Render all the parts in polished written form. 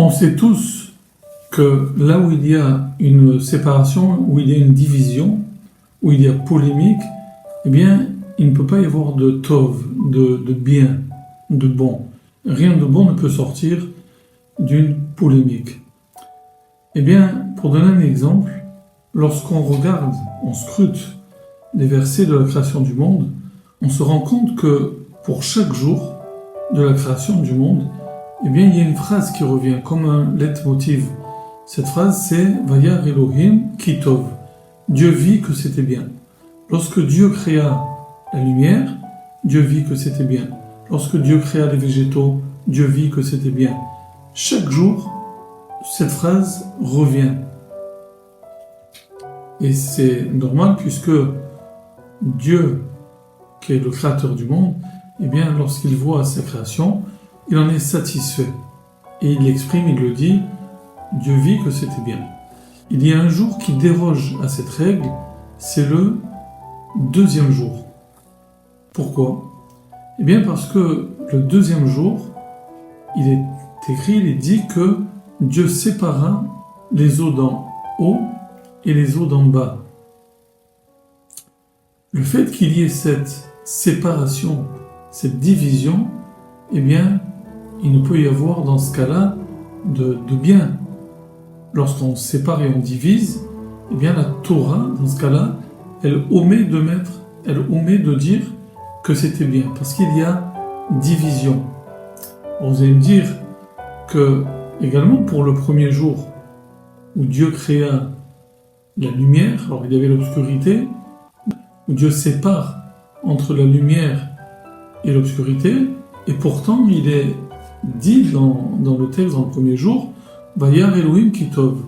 On sait tous que là où il y a une séparation, où il y a une division, où il y a polémique, eh bien, il ne peut pas y avoir de tov, de bien, de bon. Rien de bon ne peut sortir d'une polémique. Eh bien, pour donner un exemple, lorsqu'on regarde, on scrute les versets de la création du monde, on se rend compte que pour chaque jour de la création du monde, eh bien, il y a une phrase qui revient comme un leitmotiv. Cette phrase, c'est « Vayar Elohim ki tov ». Dieu vit que c'était bien. Lorsque Dieu créa la lumière, Dieu vit que c'était bien. Lorsque Dieu créa les végétaux, Dieu vit que c'était bien. Chaque jour, cette phrase revient. Et c'est normal puisque Dieu, qui est le créateur du monde, eh bien, lorsqu'il voit sa création, il en est satisfait. Et il l'exprime, il le dit, Dieu vit que c'était bien. Il y a un jour qui déroge à cette règle, c'est le deuxième jour. Pourquoi ? Eh bien parce que le deuxième jour, il est écrit, il est dit que Dieu sépara les eaux d'en haut et les eaux d'en bas. Le fait qu'il y ait cette séparation, cette division, eh bien, il ne peut y avoir dans ce cas-là de bien. Lorsqu'on sépare et on divise, eh bien la Torah, dans ce cas-là, elle omet de dire que c'était bien, parce qu'il y a division. Vous allez me dire que, également pour le premier jour, où Dieu créa la lumière, alors il y avait l'obscurité, où Dieu sépare entre la lumière et l'obscurité, et pourtant il est dit dans le texte, dans le premier jour, Vayar Elohim ki tov.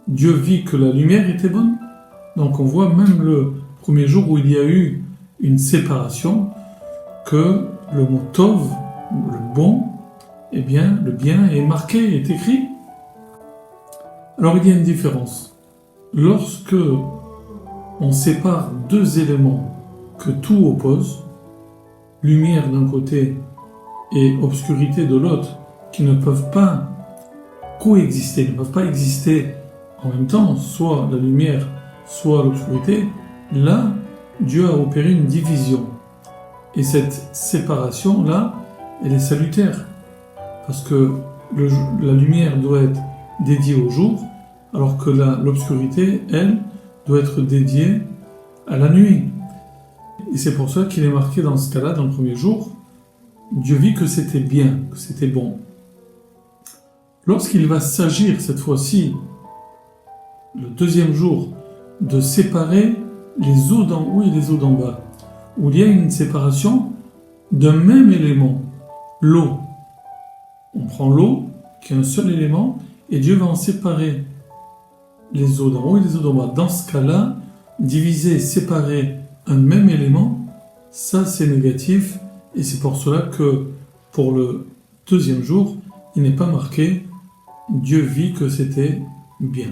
Dieu vit que la lumière était bonne. Donc on voit même le premier jour où il y a eu une séparation, que le mot tov, le bon, eh bien le bien est marqué, est écrit. Alors il y a une différence. Lorsque on sépare deux éléments que tout oppose, lumière d'un côté et obscurité de l'autre, qui ne peuvent pas coexister, ne peuvent pas exister en même temps, soit la lumière, soit l'obscurité, là, Dieu a opéré une division. Et cette séparation-là, elle est salutaire. Parce que la lumière doit être dédiée au jour, alors que l'obscurité, elle, doit être dédiée à la nuit. Et c'est pour ça qu'il est marqué dans ce cas-là, dans le premier jour, Dieu vit que c'était bien, que c'était bon. Lorsqu'il va s'agir, cette fois-ci, le deuxième jour, de séparer les eaux d'en haut et les eaux d'en bas, où il y a une séparation d'un même élément, l'eau. On prend l'eau, qui est un seul élément, et Dieu va en séparer les eaux d'en haut et les eaux d'en bas. Dans ce cas-là, diviser, séparer un même élément, ça c'est négatif, et c'est pour cela que pour le deuxième jour, il n'est pas marqué Dieu vit que c'était bien.